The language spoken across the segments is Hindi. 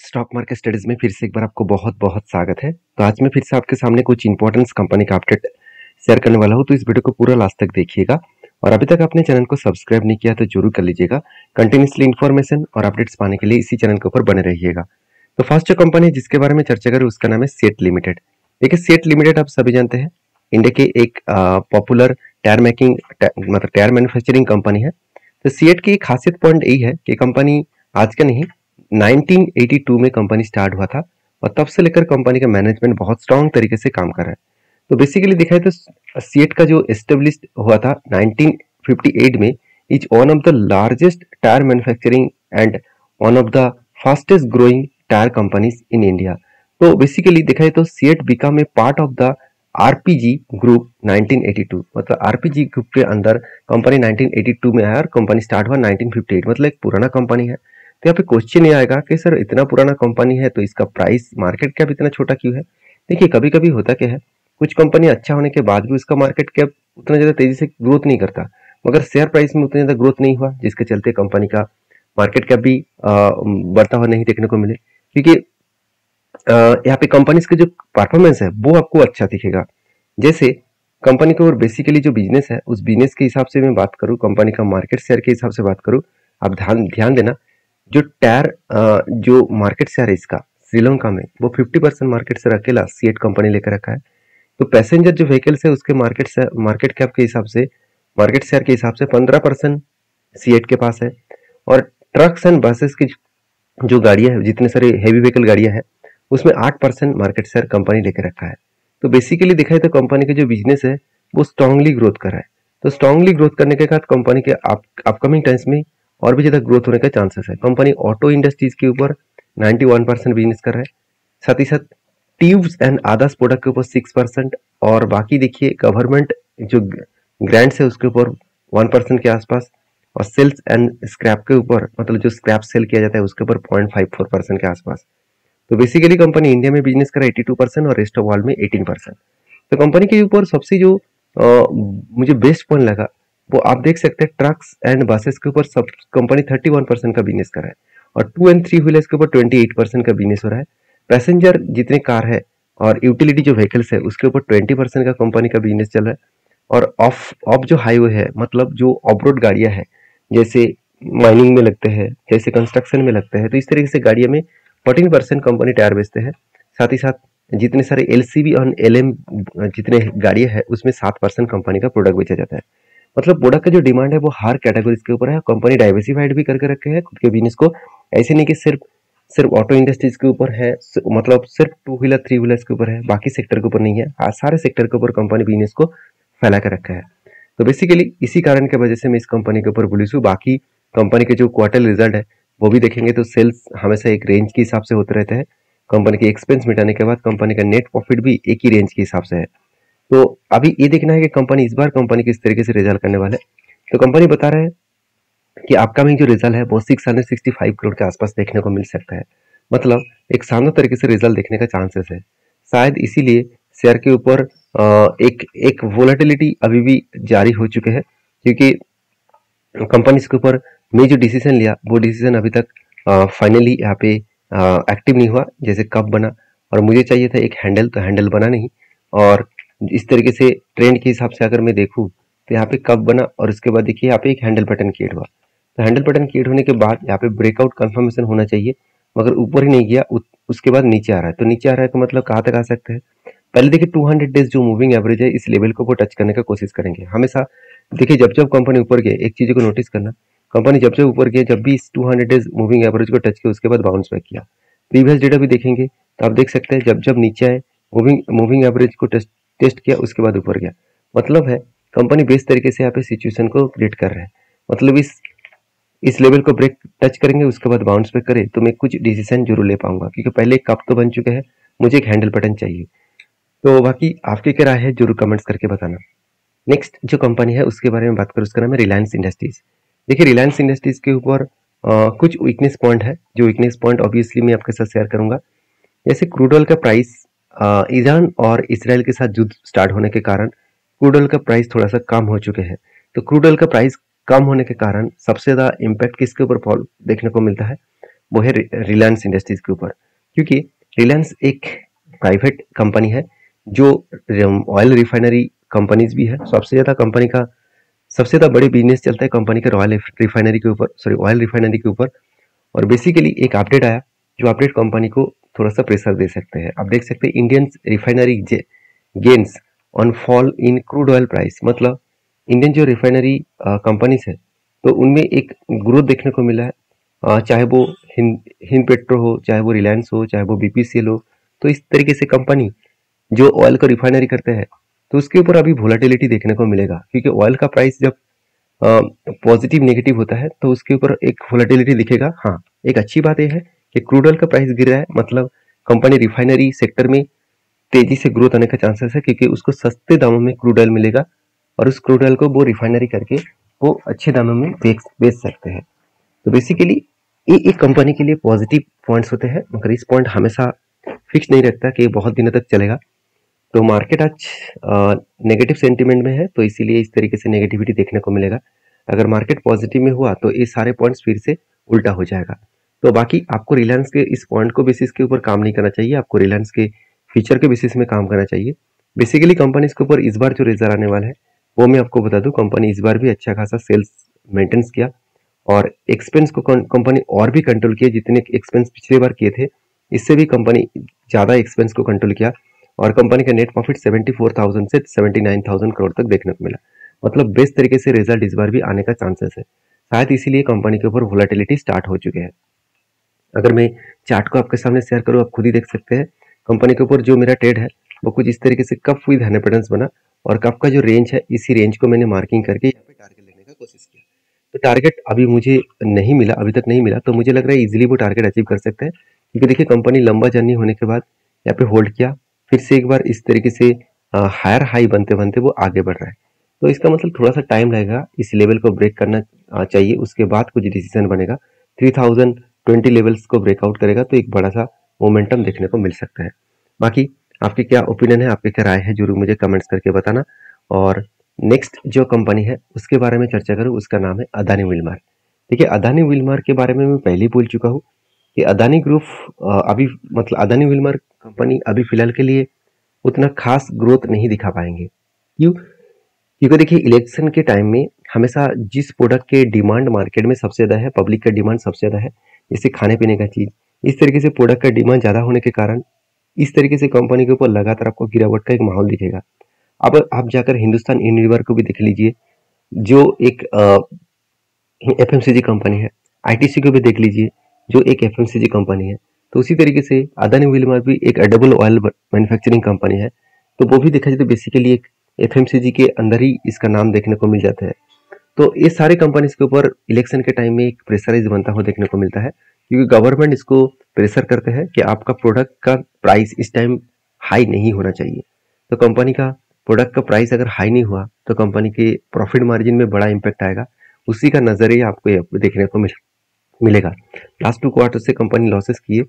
स्टॉक मार्केट स्टडीज में फिर से एक बार आपको बहुत बहुत स्वागत है। तो आज मैं फिर से आपके सामने कुछ इंपॉर्टेंट कंपनी का अपडेट शेयर करने वाला हूं, तो इस वीडियो को पूरा लास्ट तक देखिएगा। और अभी तक आपने चैनल को सब्सक्राइब नहीं किया तो जरूर कर लीजिएगा। कंटिन्यूसली इन्फॉर्मेशन और अपडेट्स पाने के लिए इसी चैनल के ऊपर बने रहिएगा। तो फर्स्ट जो कंपनी जिसके बारे में चर्चा करें उसका नाम है सेट लिमिटेड। देखिए सेट लिमिटेड आप सभी जानते हैं इंडिया के एक पॉपुलर टायर मेकिंग मतलब टायर मैन्युफैक्चरिंग कंपनी है। तो सीएट की खासियत पॉइंट यही है कि कंपनी आज का नहीं 1982 में कंपनी स्टार्ट हुआ था और तब से लेकर कंपनी का मैनेजमेंट बहुत स्ट्रांग तरीके से काम कर रहा है। तो बेसिकली देखा है तो सीएट का जो एस्टेब्लिश हुआ था 1958 में is one of the largest tyre manufacturing and one of the fastest growing tyre companies in India. तो बेसिकली देखा है तो CEAT become a part of the RPG group 1982, मतलब आरपीजी ग्रुप के अंदर कंपनी 1982 में आया और कंपनी स्टार्ट हुआ 1958, मतलब एक पुराना कंपनी है। तो यहाँ पे क्वेश्चन ये आएगा कि सर इतना पुराना कंपनी है तो इसका प्राइस मार्केट कैप इतना छोटा क्यों है। देखिए कभी कभी होता क्या है, कुछ कंपनी अच्छा होने के बाद भी उसका मार्केट कैप उतना ज्यादा तेजी से ग्रोथ नहीं करता, मगर शेयर प्राइस में उतना ज्यादा ग्रोथ नहीं हुआ जिसके चलते कंपनी का मार्केट कैप भी बढ़ता हुआ नहीं देखने को मिले। क्योंकि यहाँ पे कंपनीज का जो परफॉर्मेंस है वो आपको अच्छा दिखेगा। जैसे कंपनी के ऊपर बेसिकली जो बिजनेस है उस बिजनेस के हिसाब से मैं बात करूँ, कंपनी का मार्केट शेयर के हिसाब से बात करूँ, आप ध्यान ध्यान देना जो टायर जो मार्केट शेयर है इसका श्रीलंका में वो 50% मार्केट शेयर अकेला सीएट कंपनी लेकर रखा है। तो पैसेंजर जो व्हीकल्स है उसके मार्केट कैप के हिसाब से मार्केट शेयर के हिसाब से 15% सीएट के पास है। और ट्रक्स एंड बसेस की जो गाड़ियां है, जितने सारे हेवी व्हीकल गाड़ियां हैं उसमें 8% मार्केट शेयर कंपनी लेकर रखा है। तो बेसिकली देखा है तो कंपनी का जो बिजनेस है वो स्ट्रांगली ग्रोथ कर रहा है। तो स्ट्रांगली ग्रोथ करने के बाद कंपनी के अपकमिंग टाइम्स में और भी ज्यादा ग्रोथ होने का चांसेस है। कंपनी ऑटो इंडस्ट्रीज के ऊपर 91% बिजनेस कर रहा है, साथ ही साथ ट्यूब्स एंड अदर्स प्रोडक्ट के ऊपर 6%, और बाकी देखिए गवर्नमेंट जो ग्रांट्स है उसके ऊपर 1% के आसपास, और सेल्स एंड स्क्रैप के ऊपर मतलब जो स्क्रैप सेल किया जाता है उसके ऊपर 0.54% के आसपास। तो बेसिकली कंपनी इंडिया में बिजनेस कर रहा है 82% और रेस्ट ऑफ वर्ल्ड में 18%। तो कंपनी के ऊपर सबसे जो मुझे बेस्ट पॉइंट लगा वो आप देख सकते हैं ट्रक्स एंड बसेस के ऊपर सब कंपनी 31% का बिजनेस कर रहा है, और 2 एंड 3 व्हीलर्स के ऊपर 28% का बिजनेस हो रहा है। पैसेंजर जितने कार है और यूटिलिटी जो व्हीकल्स है उसके ऊपर 20% का कंपनी का बिजनेस चल रहा है। और ऑफ जो हाईवे है मतलब जो ऑफ रोड गाड़ियां हैं, जैसे माइनिंग में लगते हैं, जैसे कंस्ट्रक्शन में लगते हैं, तो इस तरीके से गाड़ियों में 14% कंपनी टायर बेचते हैं। साथ ही साथ जितने सारे एलसीवी और एलएम जितने गाड़ियां हैं उसमें 7% कंपनी का प्रोडक्ट बेचा जाता है। मतलब प्रोडक्ट का जो डिमांड है वो हर कैटेगरीज के ऊपर है। कंपनी डाइवर्सिफाइड भी करके रखे हैं खुद के बिजनेस को, ऐसे नहीं कि सिर्फ सिर्फ ऑटो इंडस्ट्रीज के ऊपर है, मतलब सिर्फ 2 व्हीलर 3 व्हीलर्स के ऊपर है, बाकी सेक्टर के ऊपर नहीं है। सारे सेक्टर के ऊपर कंपनी बिजनेस को फैला कर रखा है। तो बेसिकली इसी कारण की वजह से मैं इस कंपनी के ऊपर बुलिश हूँ। बाकी कंपनी के जो क्वार्टर रिजल्ट है वो भी देखेंगे तो सेल्स हमेशा एक रेंज के हिसाब से होते रहते हैं। कंपनी के एक्सपेंस मिटाने के बाद कंपनी का नेट प्रॉफिट भी एक ही रेंज के हिसाब से है। तो अभी ये देखना है कि कंपनी इस बार कंपनी किस तरीके से रिजल्ट करने वाले। तो कंपनी बता रहा है कि अपकमिंग जो रिजल्ट है वो 665 करोड़ के आसपास देखने को मिल सकता है, मतलब एक शानदार तरीके से रिजल्ट देखने का चांसेस है। शायद इसीलिए शेयर के ऊपर एक एक वोलेटिलिटी अभी भी जारी हो चुके हैं, क्योंकि कंपनी के ऊपर मैं जो डिसीजन लिया वो डिसीजन अभी तक फाइनली यहाँ पे एक्टिव नहीं हुआ। जैसे कब बना और मुझे चाहिए था एक हैंडल, तो हैंडल बना नहीं। और इस तरीके से ट्रेंड के हिसाब से अगर मैं देखूँ तो यहाँ पे कब बना और उसके बाद देखिए यहाँ पे एक हैंडल पैटर्न क्रिएट हुआ। तो हैंडल पैटर्न क्रिएट होने के बाद यहाँ पे ब्रेकआउट कंफर्मेशन होना चाहिए, मगर ऊपर ही नहीं गया, उसके बाद नीचे आ रहा है। तो नीचे आ रहा है तो मतलब कहाँ तक आ सकते हैं। पहले देखिए 200 डेज जो मूविंग एवरेज है इस लेवल को वो टच करने का कोशिश करेंगे हमेशा। देखिए जब जब कंपनी ऊपर गए, एक चीज को नोटिस करना, कंपनी जब जब ऊपर गए जब भी इस 200 डेज मूविंग एवरेज को टच किया उसके बाद बाउंस बैक किया। प्रीवियस डेटा भी देखेंगे तो आप देख सकते हैं जब जब नीचे आए मूविंग एवरेज को टेस्ट किया उसके बाद ऊपर गया। मतलब है कंपनी बेस्ट तरीके से यहाँ पे सिचुएशन को क्रिएट कर रहा है। मतलब इस लेवल को ब्रेक टच करेंगे उसके बाद बाउंस बैक करे तो मैं कुछ डिसीजन जरूर ले पाऊंगा, क्योंकि पहले एक कप तो बन चुके हैं, मुझे एक हैंडल पैटर्न चाहिए। तो बाकी आपकी क्या राय है जरूर कमेंट्स करके बताना। नेक्स्ट जो कंपनी है उसके बारे में बात करूँ, उसका नाम है रिलायंस इंडस्ट्रीज। देखिए रिलायंस इंडस्ट्रीज के ऊपर कुछ वीकनेस पॉइंट है, जो वीकनेस पॉइंट ऑब्वियसली मैं आपके साथ शेयर करूंगा। जैसे क्रूड ऑयल का प्राइस ईरान और इसराइल के साथ युद्ध स्टार्ट होने के कारण क्रूड ऑयल का प्राइस थोड़ा सा कम हो चुके हैं। तो क्रूड ऑयल का प्राइस कम होने के कारण सबसे ज्यादा इम्पैक्ट किसके ऊपर देखने को मिलता है, वो है रिलायंस इंडस्ट्रीज के ऊपर, क्योंकि रिलायंस एक प्राइवेट कंपनी है जो ऑयल रिफाइनरी कंपनीज भी है। सबसे ज़्यादा कंपनी का सबसे ज़्यादा बड़ी बिजनेस चलता है कंपनी के ऑयल रिफाइनरी के ऊपर, सॉरी ऑयल रिफाइनरी के ऊपर। और बेसिकली एक अपडेट आया जो अपडेट कंपनी को थोड़ा सा प्रेशर दे सकते हैं। आप देख सकते हैं Indian refinery gains on fall in crude oil price, मतलब इंडियन जो रिफाइनरी कंपनीज है तो उनमें एक ग्रोथ देखने को मिला है। चाहे वो हिंद पेट्रो हो, चाहे वो रिलायंस हो, चाहे वो बीपीसीएल हो, तो इस तरीके से कंपनी जो ऑयल को रिफाइनरी करते हैं तो उसके ऊपर अभी वोलाटिलिटी देखने को मिलेगा, क्योंकि ऑयल का प्राइस जब पॉजिटिव नेगेटिव होता है तो उसके ऊपर एक वोलाटिलिटी दिखेगा। हाँ, एक अच्छी बात यह है कि क्रूड ऑयल का प्राइस गिर रहा है, मतलब कंपनी रिफाइनरी सेक्टर में तेजी से ग्रोथ आने का चांसेस है, क्योंकि उसको सस्ते दामों में क्रूड ऑयल मिलेगा और उस क्रूड ऑयल को वो रिफाइनरी करके वो अच्छे दामों में बेच सकते हैं। तो बेसिकली ये एक कंपनी के लिए पॉजिटिव पॉइंट्स होते हैं, मगर इस पॉइंट हमेशा फिक्स नहीं रखता कि बहुत दिनों तक चलेगा। तो मार्केट आज नेगेटिव सेंटीमेंट में है, तो इसीलिए इस तरीके से नेगेटिविटी देखने को मिलेगा। अगर मार्केट पॉजिटिव में हुआ तो ये सारे पॉइंट्स फिर से उल्टा हो जाएगा। तो बाकी आपको रिलायंस के इस पॉइंट को बेसिस के ऊपर काम नहीं करना चाहिए, आपको रिलायंस के फीचर के बेसिस में काम करना चाहिए। बेसिकली कंपनी के ऊपर इस बार जो रिजल्ट आने वाला है वो मैं आपको बता दूं, कंपनी इस बार भी अच्छा खासा सेल्स मेंटेन्स किया और एक्सपेंस को कंपनी और भी कंट्रोल किया। जितने एक्सपेंस पिछले बार किए थे इससे भी कंपनी ज़्यादा एक्सपेंस को कंट्रोल किया और कंपनी का नेट प्रॉफिट 74,000 से 79,000 करोड़ तक देखने को मिला। मतलब बेस्ट तरीके से रिजल्ट इस बार भी आने का चांसेस है, शायद इसीलिए कंपनी के ऊपर वोलेटिलिटी स्टार्ट हो चुके हैं। अगर मैं चार्ट को आपके सामने शेयर करूँ, आप खुद ही देख सकते हैं कंपनी के ऊपर जो मेरा ट्रेड है वो कुछ इस तरीके से कप विद हैंड बना और कप का जो रेंज है इसी रेंज को मैंने मार्किंग करके यहाँ पे टारगेट लेने का कोशिश किया। तो टारगेट अभी मुझे नहीं मिला, अभी तक नहीं मिला, तो मुझे लग रहा है इजीली वो टारगेट अचीव कर सकते हैं, क्योंकि देखिए कंपनी लंबा जर्नी होने के बाद यहाँ पे होल्ड किया, फिर से एक बार इस तरीके से हायर हाई बनते बनते वो आगे बढ़ रहा है। तो इसका मतलब थोड़ा सा टाइम लगेगा, इस लेवल को ब्रेक करना चाहिए, उसके बाद कुछ डिसीजन बनेगा। 3020 लेवल्स को ब्रेकआउट करेगा तो एक बड़ा सा मोमेंटम देखने को मिल सकता है। बाकी आपकी क्या ओपिनियन है, आपकी क्या राय है, जरूर मुझे कमेंट्स करके बताना। और नेक्स्ट जो कंपनी है उसके बारे में चर्चा करूँ, उसका नाम है अदानी विलमार। देखिए अदानी विलमार के बारे में मैं पहले ही बोल चुका हूँ कि अदानी ग्रुप अभी मतलब अदानी विलमार कंपनी अभी फिलहाल के लिए उतना खास ग्रोथ नहीं दिखा पाएंगे। क्यों? क्योंकि देखिए इलेक्शन के टाइम में हमेशा जिस प्रोडक्ट के डिमांड मार्केट में सबसे ज़्यादा है, पब्लिक का डिमांड सबसे ज़्यादा है, जैसे खाने पीने का चीज़, इस तरीके से प्रोडक्ट का डिमांड ज़्यादा होने के कारण इस तरीके से कंपनी के ऊपर लगातार आपको गिरावट का एक माहौल दिखेगा। अब आप जाकर हिंदुस्तान यूनिलीवर को भी देख लीजिए, जो एक एफएमसीजी कंपनी है, आईटीसी को भी देख लीजिए जो एक एफएमसीजी कंपनी है। तो उसी तरीके से अदानी विलमार भी एक एडिबल ऑयल मैन्युफैक्चरिंग कंपनी है, तो वो भी देखा जाए तो बेसिकली एक एफएमसीजी के अंदर ही इसका नाम देखने को मिल जाता है। तो ये सारे कंपनीज के ऊपर इलेक्शन के टाइम में एक प्रेशराइज बनता हुआ देखने को मिलता है, क्योंकि गवर्नमेंट इसको प्रेशर करते हैं कि आपका प्रोडक्ट का प्राइस इस टाइम हाई नहीं होना चाहिए। तो कंपनी का प्रोडक्ट का प्राइस अगर हाई नहीं हुआ तो कंपनी के प्रॉफिट मार्जिन में बड़ा इम्पैक्ट आएगा, उसी का नजरिया आपको देखने को मिलेगा। लास्ट 2 क्वार्टर से कंपनी लॉसेस किए,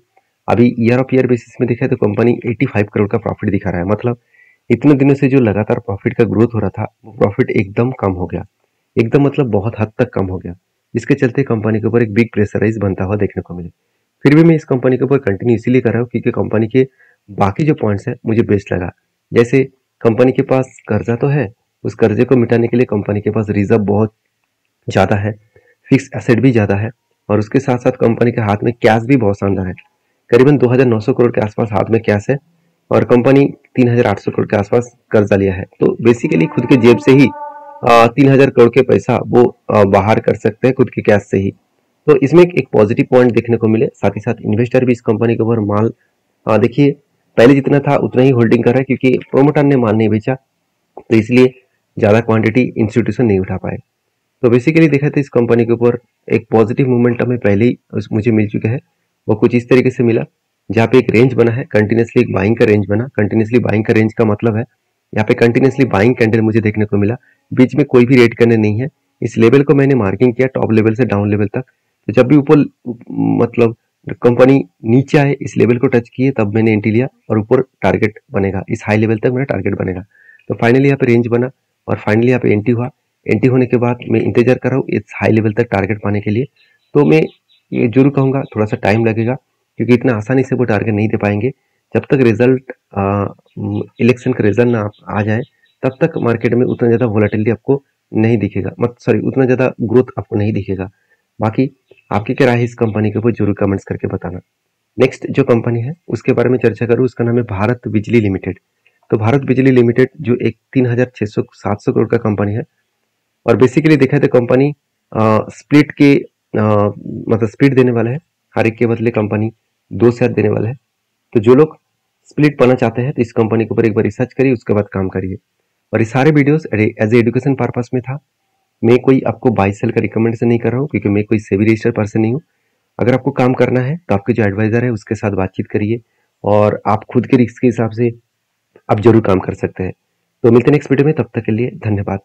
अभी ईयर ऑफ ईयर बेसिस में देखा है तो कंपनी 85 करोड़ का प्रॉफिट दिखा रहा है। मतलब इतने दिनों से जो लगातार प्रॉफिट का ग्रोथ हो रहा था वो प्रॉफिट एकदम कम हो गया, एकदम मतलब बहुत हद तक कम हो गया, जिसके चलते कंपनी के ऊपर एक बिग प्रेशराइज बनता हुआ देखने को मिले। फिर भी मैं इस कंपनी के ऊपर कंटिन्यू इसीलिए कर रहा हूँ क्योंकि कंपनी के बाकी जो पॉइंट्स है मुझे बेस्ट लगा। जैसे कंपनी के पास कर्जा तो है, उस कर्जे को मिटाने के लिए कंपनी के पास रिजर्व बहुत ज़्यादा है, फिक्स एसेट भी ज़्यादा है, और उसके साथ साथ कंपनी के हाथ में कैश भी बहुत शानदार है। करीबन 2,900 करोड़ के आसपास हाथ में कैश है और कंपनी 3,800 करोड़ के आसपास कर्जा लिया है। तो बेसिकली खुद के जेब से ही 3,000 करोड़ के पैसा वो बाहर कर सकते हैं खुद के कैश से ही। तो इसमें एक पॉजिटिव पॉइंट देखने को मिले। साथ ही साथ इन्वेस्टर भी इस कंपनी के ऊपर माल देखिए पहले जितना था उतना ही होल्डिंग कर रहा है, क्योंकि प्रोमोटर ने माल नहीं बेचा तो इसलिए ज़्यादा क्वांटिटी इंस्टीट्यूशन नहीं उठा पाए। तो बेसिकली देखा तो इस कंपनी के ऊपर एक पॉजिटिव मोमेंटम में पहले ही मुझे मिल चुका है। वो कुछ इस तरीके से मिला जहाँ पे एक रेंज बना है, कंटिन्यूसली एक बाइंग का रेंज बना। कंटिन्यूसली बाइंग का रेंज का मतलब है यहाँ पे कंटिन्यूसली बाइंग कैंडल मुझे देखने को मिला, बीच में कोई भी रेट करने नहीं है। इस लेवल को मैंने मार्किंग किया टॉप लेवल से डाउन लेवल तक, तो जब भी ऊपर मतलब कंपनी नीचे आए इस लेवल को टच किए तब मैंने एंट्री लिया और ऊपर टारगेट बनेगा, इस हाई लेवल तक मेरा टारगेट बनेगा। तो फाइनली यहाँ पे रेंज बना और फाइनली यहाँ पे एंट्री हुआ। एंट्री होने के बाद मैं इंतजार कर रहा हूँ इस हाई लेवल तक टारगेट पाने के लिए। तो मैं ये जरूर कहूँगा थोड़ा सा टाइम लगेगा, क्योंकि इतना आसानी से वो टारगेट नहीं दे पाएंगे। जब तक रिजल्ट इलेक्शन का रिजल्ट ना आ जाए तब तक मार्केट में उतना ज़्यादा वोलेटिलिटी आपको नहीं दिखेगा, मत सॉरी उतना ज़्यादा ग्रोथ आपको नहीं दिखेगा। बाकी आपकी क्या राय है इस कंपनी के ऊपर जरूर कमेंट्स करके बताना। नेक्स्ट जो कंपनी है उसके बारे में चर्चा करूँ, उसका नाम है भारत बिजली लिमिटेड। तो भारत बिजली लिमिटेड जो एक 3,600-700 करोड़ का कंपनी है, और बेसिकली देखा जाए तो कंपनी स्प्लिट के मतलब स्प्लिट देने वाला है, हर एक के बदले कंपनी 2 शेयर देने वाला है। तो जो लोग स्प्लिट पाना चाहते हैं तो इस कंपनी के ऊपर एक बार रिसर्च करिए, उसके बाद काम करिए। और ये सारे videos as a education purpose में था, मैं कोई आपको बाय सेल का रिकमेंडेशन नहीं कर रहा हूँ, क्योंकि मैं कोई सेबी रजिस्टर्ड पर्सन नहीं हूँ। अगर आपको काम करना है तो आपके जो एडवाइजर है उसके साथ बातचीत करिए, और आप खुद के रिस्क के हिसाब से आप जरूर काम कर सकते हैं। तो मिलते हैं नेक्स्ट वीडियो में, तब तक के लिए धन्यवाद।